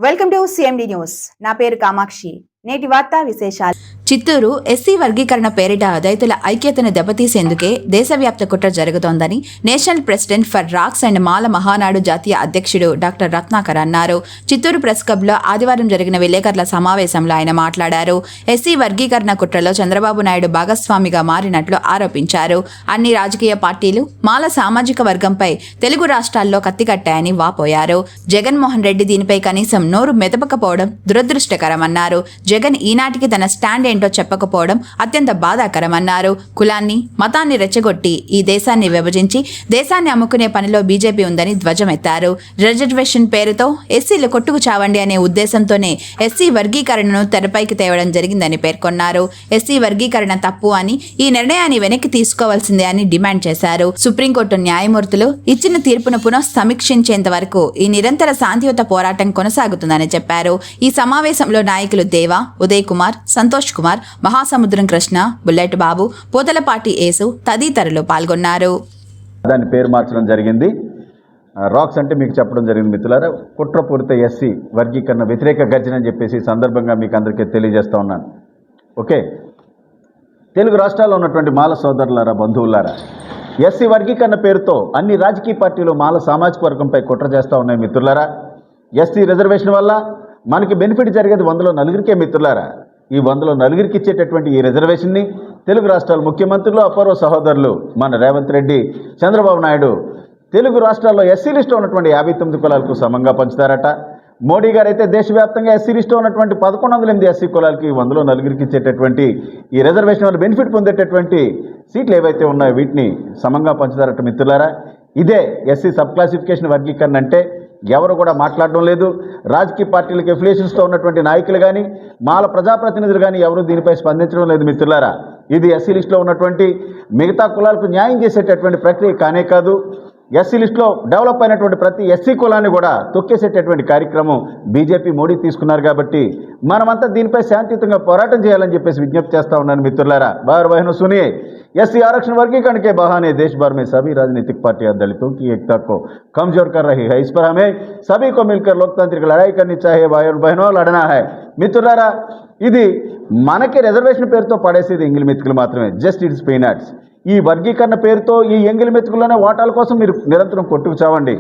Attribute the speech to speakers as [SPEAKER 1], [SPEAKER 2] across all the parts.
[SPEAKER 1] Welcome to CMD news. నా పేరు కామాక్షి. నేటి వార్తా విశేషాలు.
[SPEAKER 2] చిత్తూరు ఎస్సీ వర్గీకరణ పేరిట రైతుల ఐక్యతను దెబ్బతీసేందుకే దేశవ్యాప్త కుట్ర జరుగుతోందని national president for rocks and Mala Mahanadu జాతీయ అధ్యక్షుడు డాక్టర్ రత్నాకర్ అన్నారు. చిత్తూరు ప్రెస్ క్లబ్లో ఆదివారం జరిగిన విలేకరుల సమావేశంలో ఆయన మాట్లాడారు. ఎస్సీ వర్గీకరణ కుట్రలో చంద్రబాబు నాయుడు భాగస్వామిగా మారినట్లు ఆరోపించారు. అన్ని రాజకీయ పార్టీలు మాల సామాజిక వర్గంపై తెలుగు రాష్ట్రాల్లో కత్తికట్టాయని వాపోయారు. జగన్మోహన్ రెడ్డి దీనిపై కనీసం నోరు మెదపకపోవడం దురదృష్టకరమన్నారు. జగన్ ఈనాటికి తన స్టాండ్ ఏంటో చెప్పకపోవడం అత్యంత బాధాకరమన్నారు. కులాన్ని మతాన్ని రెచ్చగొట్టి ఈ దేశాన్ని విభజించి దేశాన్ని అమ్ముకునే పనిలో బీజేపీ ఉందని ధ్వజమెత్తారు. రిజర్వేషన్ పేరుతో ఎస్సీలు కొట్టుకు చావండి అనే ఉద్దేశంతోనే ఎస్సీ వర్గీకరణను తెరపైకి తేవడం జరిగిందని పేర్కొన్నారు. ఎస్సీ వర్గీకరణ తప్పు అని, ఈ నిర్ణయాన్ని వెనక్కి తీసుకోవాల్సిందే అని డిమాండ్ చేశారు. సుప్రీంకోర్టు న్యాయమూర్తులు ఇచ్చిన తీర్పును పునః సమీక్షించేంత వరకు ఈ నిరంతర శాంతియుత పోరాటం కొనసాగుతుందని చెప్పారు. ఈ సమావేశంలో నాయకులు దేవా, ఉదయ్ కుమార్, సంతోష్ కుమార్, మహాసముద్రం కృష్ణ, బుల్లెట్ బాబు, పోతలపాటి యేసు తదితరులు పాల్గొన్నారు.
[SPEAKER 3] దాని పేరు మార్చడం జరిగింది. రాక్స్ అంటే మీకు చెప్పడం జరిగింది మిత్రులారా. కుట్రపూరిత ఎస్సీ వర్గీకరణ వ్యతిరేక గర్జన అని చెప్పేసి సందర్భంగా మీకు అందరికీ తెలియజేస్తూ ఉన్నాను. ఓకే, తెలుగు రాష్ట్రాల్లో ఉన్నటువంటి మాల సోదరులారా, బంధువులారా, ఎస్సీ వర్గీకరణ పేరుతో అన్ని రాజకీయ పార్టీలు మాల సామాజిక వర్గంపై కుట్ర చేస్తూ ఉన్నాయి మిత్రులారా. ఎస్సీ రిజర్వేషన్ వల్ల మనకి బెనిఫిట్ జరిగేది 100లో 4 మిత్రులారా. ఈ 100లో 4 ఇచ్చేటటువంటి ఈ రిజర్వేషన్ని తెలుగు రాష్ట్రాల ముఖ్యమంత్రులు, అపూర్వ సహోదరులు మన రేవంత్ రెడ్డి, చంద్రబాబు నాయుడు తెలుగు రాష్ట్రాల్లో ఎస్సీ లిస్టులో ఉన్నటువంటి 59 కులాలకు సమంగా పంచుతారట. మోడీ గారు అయితే దేశవ్యాప్తంగా ఎస్సీ లిస్టులో ఉన్నటువంటి 1108 ఎస్సీ కులాలకి 100లో 4 ఇచ్చేటటువంటి ఈ రిజర్వేషన్ వల్ల బెనిఫిట్ పొందేటటువంటి సీట్లు ఏవైతే ఉన్నాయో వీటిని సమంగా పంచుతారట మిత్రులారా. ఇదే ఎస్సీ సబ్ క్లాసిఫికేషన్ వర్గీకరణ అంటే. ఎవరు కూడా మాట్లాడడం లేదు. రాజకీయ పార్టీలకు ఎఫిలియేషన్స్తో ఉన్నటువంటి నాయకులు కానీ, మాల ప్రజాప్రతినిధులు కానీ ఎవరు దీనిపై స్పందించడం లేదు మిత్రులారా. ఇది ఎస్సీ లిస్టులో ఉన్నటువంటి మిగతా కులాలకు న్యాయం చేసేటటువంటి ప్రక్రియ కానే కాదు. ఎస్సీ లిస్టులో డెవలప్ అయినటువంటి ప్రతి ఎస్సీ కులాన్ని కూడా తొక్కేసేటటువంటి కార్యక్రమం బీజేపీ, మోడీ తీసుకున్నారు. కాబట్టి మనమంతా దీనిపై శాంతియుతంగా పోరాటం చేయాలని చెప్పేసి విజ్ఞప్తి చేస్తూ ఉన్నాను మిత్రులారా. బార్ బహనో सुनिए, एससी आरक्षण वर्गीकरण के बहाने देश भर में सभी राजनीतिक पार्टियां दलितों की एकता को कमजोर कर रही है. इस पर हमें सभी को मिलकर लोकतांत्रिक लड़ाई करनी चाहिए. भाइयों बहनों, लड़ना है మిత్రులారా. ఇది మనకి రిజర్వేషన్ పేరుతో పడేసేది ఎంగిలి మెతుకులు మాత్రమే. Just it's peanuts. ఈ వర్గీకరణ పేరుతో ఈ ఎంగిలి మెతుకుల్లోనే ఓటాల కోసం మీరు నిరంతరం కొట్టుకు చావండి.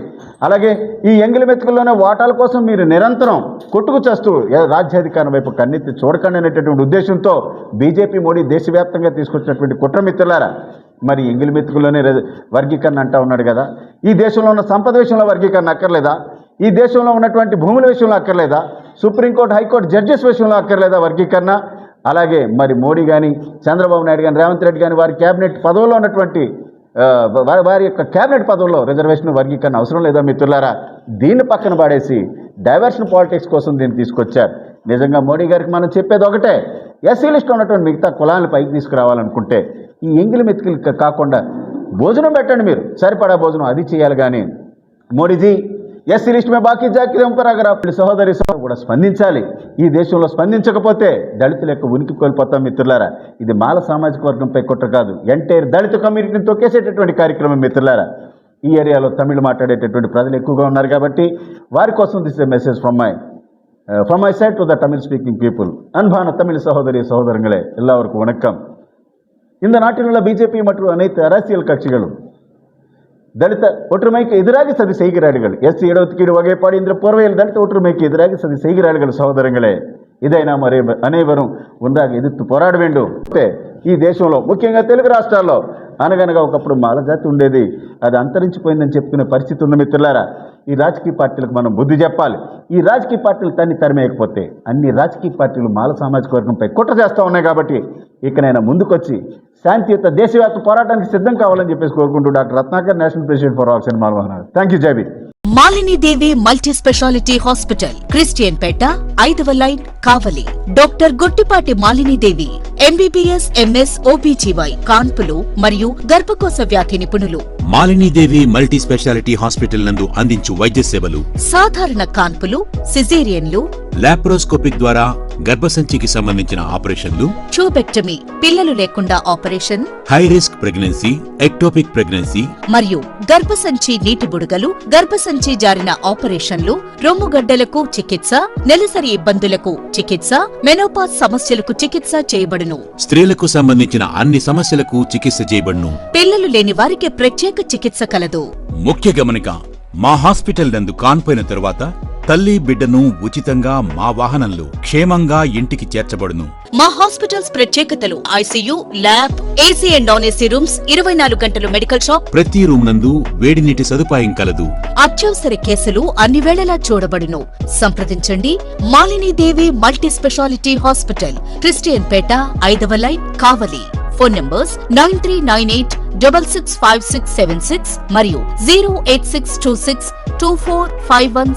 [SPEAKER 3] అలాగే ఈ ఎంగిలి మెతుకుల్లోనే ఓటాల కోసం మీరు నిరంతరం కొట్టుకు చేస్తూ రాజ్యాధికారం వైపు కన్నెత్తి చూడకండి అనేటటువంటి ఉద్దేశంతో బీజేపీ, మోడీ దేశవ్యాప్తంగా తీసుకొచ్చినటువంటి కుట్ర మిత్రులారా. మరి ఎంగిలి మెతుకుల్లోనే వర్గీకరణ అంటా ఉన్నాడు కదా. ఈ దేశంలో ఉన్న సంపద విషయంలో వర్గీకరణ అక్కర్లేదా? ఈ దేశంలో ఉన్నటువంటి భూముల విషయంలో అక్కర్లేదా? సుప్రీంకోర్టు, హైకోర్టు జడ్జెస్ విషయంలో అక్కర్లేదా వర్గీకరణ? అలాగే మరి మోడీ కానీ, చంద్రబాబు నాయుడు కానీ, రేవంత్ రెడ్డి కానీ వారి క్యాబినెట్ పదవుల్లో ఉన్నటువంటి వారి యొక్క క్యాబినెట్ పదవుల్లో రిజర్వేషన్ వర్గీకరణ అవసరం లేదా మిత్రులారా? దీన్ని పక్కన పడేసి డైవర్షన్ పాలిటిక్స్ కోసం దీన్ని తీసుకొచ్చారు. నిజంగా మోడీ గారికి మనం చెప్పేది ఒకటే, ఎస్సీ లిస్టులో ఉన్నటువంటి మిగతా కులాలను పైకి తీసుకురావాలనుకుంటే ఈ ఎంగిలి మెతుకులు కాకుండా భోజనం పెట్టండి. మీరు సరిపడా భోజనం అది చేయాలి. కానీ మోడీజీ ఎస్సీ లిస్ట్ మే బాకీ జాకిరం పర్ అగర్ ఆప్ సహోదరి కూడా స్పందించాలి. ఈ దేశంలో స్పందించకపోతే దళితుల యొక్క ఉనికి కోల్పోతాం మిత్రులారా. ఇది మాల సామాజిక వర్గంపై కుట్ర కాదు, ఎంటైర్ దళిత కమ్యూనిటీని తొక్కేసేటటువంటి కార్యక్రమం మిత్రులారా. ఈ ఏరియాలో తమిళ మాట్లాడేటటువంటి ప్రజలు ఎక్కువగా ఉన్నారు కాబట్టి వారి కోసం this a message from my side to the Tamil speaking people. அன்பான தமிழ் சகோதரி சகோதரங்களே, எல்லாருக்கும் வணக்கம். இந்த நாட்டில் உள்ள பிஜேபி மற்றும் அனைத்து அரசியல் கட்சிகளும் தலித ஒற்றுமைக்கு எதிராக சதி செய்கிறார்கள். எஸ்சி இடஒதுக்கீடு வகைப்பாடு என்ற போர்வையில் தலித ஒற்றுமைக்கு எதிராக சதி செய்கிறார்கள் சகோதரங்களே. இதை நாம் அனைவரும் ஒன்றாக எதிர்த்து போరాడ வேண்டும். ఈ దేశంలో ముఖ్యంగా తెలుగు రాష్ట్రాల్లో అనగనగా ఒకప్పుడు మాల జాతి ఉండేది, అది అంతరించిపోయిందని చెప్పుకునే పరిస్థితి ఉంది మిత్రులారా. ఈ రాజకీయ పార్టీలకు మనం బుద్ధి చెప్పాలి. ఈ రాజకీయ పార్టీలు తరిమేయకపోతే అన్ని రాజకీయ పార్టీలు మాల సామాజిక వర్గంపై కుట్ర చేస్తూ ఉన్నాయి. కాబట్టి ఇకనైనా ముందుకొచ్చి శాంతియుత దేశవ్యాప్త పోరాటానికి సిద్ధం కావాలని చెప్పేసి కోరుకుంటూ doctor Ratnakar, national president for rocks and Mala Mahanadu. Thank you. జై భీమ్.
[SPEAKER 4] మాలిని దేవి multi speciality hospital, Christian Pet, 5వ లైన్, కావలి. డాక్టర్ గుట్టిపాటి మాలిని దేవి ఎంబీబీఎస్, ఎంఎస్, ఓబీజీవై, కాన్పులు మరియు గర్భకోశ వ్యాధి నిపుణులు.
[SPEAKER 5] మాలినీదేవి మల్టీ స్పెషాలిటీ హాస్పిటల్ నందు అందించు వైద్య సేవలు:
[SPEAKER 4] సాధారణ కాన్పులు, సిజేరియన్లు,
[SPEAKER 5] లాప్రోస్కోపిక్ ద్వారా గర్భసంచికి సంబంధించిన ఆపరేషన్లు,
[SPEAKER 4] ట్యూబెక్టమీ పిల్లలు లేకుండా operation,
[SPEAKER 5] high risk pregnancy, ectopic pregnancy,
[SPEAKER 4] మరియు గర్భసంచి నీటి బుడగలు, గర్భసంచి జారిన ఆపరేషన్లు, రొమ్ముగడ్డలకు చికిత్స, నెలసరి ఇబ్బందులకు చికిత్స, మెనోపాజ్ సమస్యలకు చికిత్స చేయబడును.
[SPEAKER 5] స్త్రీలకు సంబంధించిన అన్ని సమస్యలకు చికిత్స చేయబడును.
[SPEAKER 4] పిల్లలు లేని వారికి ప్రత్యేక చికిత్స కలదు.
[SPEAKER 5] ముఖ్య గమనిక, మా హాస్పిటల్ నందు కాన్పోయిన తరువాత తల్లి బిడ్డను ఉచితంగా మా వాహనంలో క్షేమంగా ఇంటికి చేర్చబడును.
[SPEAKER 4] మా హాస్పిటల్స్ ప్రత్యేకతలు: ICU, lab, AC and non AC rooms, 24 గంటలు మెడికల్ షాప్,
[SPEAKER 5] ప్రతి రూమ్ నందు వేడి నీటి సదుపాయం కలదు.
[SPEAKER 4] అత్యవసర కేసులు అన్ని వేళలా చూడబడును. సంప్రదించండి Malinidevi multi speciality hospital, Christian Pet, 5వ లైన్, కావలి. ఫోన్ నంబర్స్ 9398665676 మరియు 086262451